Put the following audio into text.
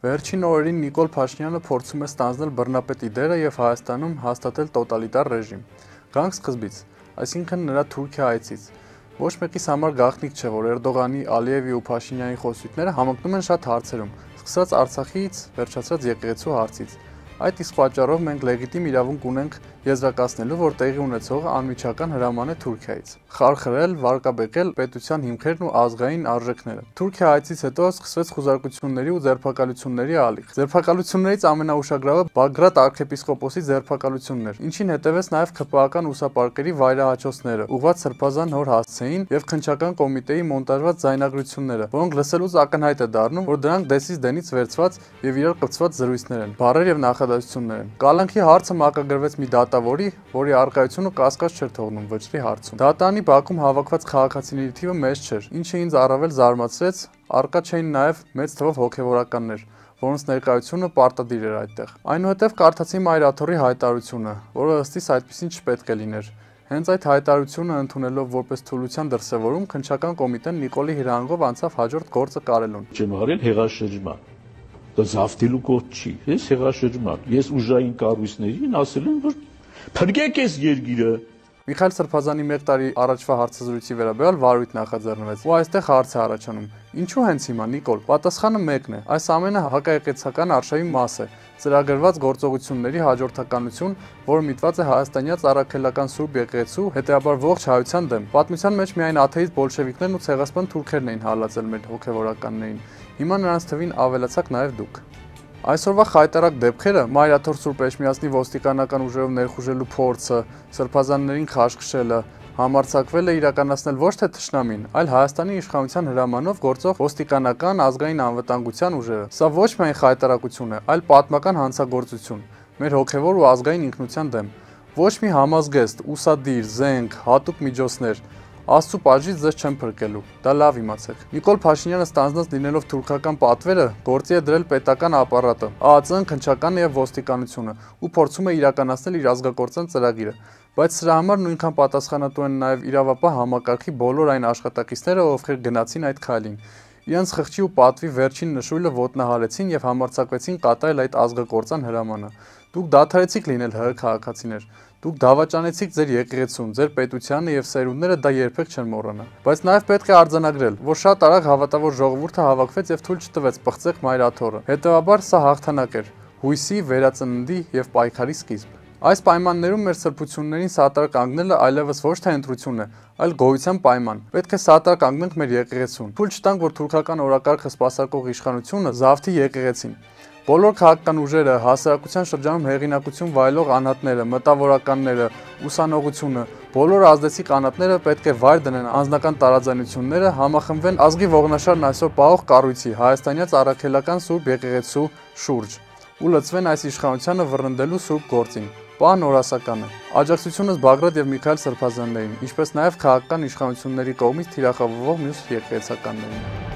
Վերջին օրերին Նիկոլ Փաշինյանը փորձում է ստանձնել բռնապետի դերը եւ Հայաստանում հաստատել տոտալիտար ռեժիմ։ Գանք սկզբից, այսինքն նրա Թուրքիա այցից։ Ոչ մեկիս համար գաղտնիք չէ, որ Էրդողանի, Ալիևի ու Փաշինյանի խոսույթները համընկնում են շատ հարցերում, սկսած Արցախից, վերջացրած եկեղեցու հարցից։ Այդ իսկ պատճառով մենք լեգիտիմ իրավունք ունենք եզրակացնելու, որ տեղի ունեցողը անմիջական հրաման է Թուրքիայից։ Խարխրել, վարկաբեկել պետության հիմքերն ու ազգային արժեքները։ Թուրքիա այցից հետո սկսվեց խուզարկությունների ու ձերբակալությունների ալիք։ Ձերբակալություններից ամենաուշագրավը Բագրատ arczepiskopos-ի ձերբակալությունն էր, ինչին հետևեց նաև ՔՊԱ-ական ուսապարկերի վայրահաչոցները, ուղղված սրբազան հոր հասցեին եւ քննչական կոմիտեի մոնտաժված ձայնագրությունները, որոնք լսելուց ակնհայտ է դառնում, որ դրանք դեսից դենից վերցված եւ իրար կպցված զրույցներ են, բառեր եւ նախադասություններ են։ Կալանքի հարցը մակագրվեց մի դատավորի, որի առկայությունը կասկած չէր թողնում վճռի հարցում։ Դատանի բակում հավաքված քաղաքացիների թիվը մեծ չէր, ինչը ինձ առավել զարմացրեց, առկա չէին նաև մեծ թվով հոգևորականներ, որոնց ներկայությունը պարտադիր էր այդտեղ։ Այնուհետև կարդացի Մայր Աթոռի հայտարարությունը, որը ըստիս այդպեսին չպետք է լիներ։ Հենց այդ հայտարարությունը ընդունելով որպես թուլության դրսևորում, քննչական կոմիտեն Նիկոլի հրահանգով անցավ հաջորդ գործը կարելուն։ Չեմ արել հեղաշրջման։ Դա զավթելու կոդ չի։ Ես հեղաշրջման։ Ես ուժային կառույցներին ասել եմ, որ փրկեք այս երկիրը։ Միխայել Սրբազանի մեկ տարի առաջվա հարցազրույցի վերաբերյալ վարույթ նախաձեռնվեց, ու այստեղ հարց է առաջանում. Ինչու հենց հիմա, Նիկոլ? Պատասխանը մեկն է. այս ամենը հակաեկեղեցական արշավի մաս է, ծրագրված գործողությունների հաջորդականություն, որը միտված է հայաստանյաց առաքելական Սուրբ եկեղեցու, հետեւաբար ողջ հայության դեմ։ Պատմության մեջ միայն աթեիստ բոլշևիկներն ու ցեղասպան թուրքերն էին հալածել մեր հոգևորականներին։ Հիմա նրանց թվին ավելացաք նաև դուք։ Այսօրվա խայտարակ դեպքերը, Մայր Աթոռ Սուրբ Էջմիածնի ոստիկանական ուժերով ներխուժելու փորձը, սրբազաններին խաշքշելը, համարձակվել է իրականացնել ոչ թե թշնամին, այլ Հայաստանի իշխանության հրամանով գործող ոստիկանական ազգային անվտանգության ուժերը։ Սա ոչ միայն խայտարակություն է, այլ պատմական հանցագործություն մեր հոգևոր ու ազգային ինքնության դեմ։ Ոչ մի համազգեստ, ուսադիր, զենք, հատուկ միջոցներ Աստծո պատժից ձեզ չեմ փրկելու, դա լավ իմացեք։ Նիկոլ Փաշինյանը ստանձնած լինելով թուրքական պատվերը, գործի է դրել պետական ապարատը, ԱԱԾ-ն, քննչականը եւ ոստիկանությունը, ու փորձում է իրականացնել իր ազգակործան ծրագիրը։ Բայց սրա համար նույնքան պատասխանատու են նաեւ իրավապահ համակարգի բոլոր այն աշխատակիցները, ովքեր գնացին այդ քայլին։ Իրենց խղճի ու պատվի վերջին նշույլը ոտնահարեցին եւ համարձակվեցին կատարել այդ ազգակործան հրամանը։ Դուք դադարեցիք լինել ՀՀ քաղաքացիներ։ Դուք դավաճանեցիք ձեր եկեղեցուն, ձեր պետությանը եւ սերունդները դա երբեք չեն մոռանա։ Բայց նաեւ պետք է արձանագրել, որ շատ արագ հավատավոր ժողովուրդը հավաքվեց եւ թույլ չտվեց պղծեք Մայր Աթոռը։ Հետեւաբար սա հաղթանակ էր, հույսի, վերածննդի եւ պայքարի սկիզբ։ Այս պայմաններում մեր սրբություններին սատար կանգնելը այլևս ոչ թե ընտրություն է, այլ գոյության պայման։ Պետք է սատար կանգնենք մեր եկեղեցուն։ Թույլ չտանք, որ թուրքական օրակարգը սպասարկող իշխանությունը զավթի եկեղեցին։ Բոլոր քաղաքական ուժերը, հասարակության շրջանում հեղինակություն վայելող անհատները, մտավորականները, ուսանողությունը, բոլոր ազդեցիկ անհատները պետք է վայր դնեն անձնական տարաձայնությունները, համախմբվեն ազգի ողնաշարն այսօր պահող կառույցի, հայաստանյաց առաքելական Սուրբ եկեղեցու շուրջ ու լծվեն այս իշխանությանը վռնդելու սուրբ գործին։ Պահն օրասական է։ Աջակցությունս Բագրատ եւ Միքայել Սրբազաններին, ինչպես նաեւ քաղաքական իշխանությունների կողմից թիրախավորվող մյուս եկեղեցականներին։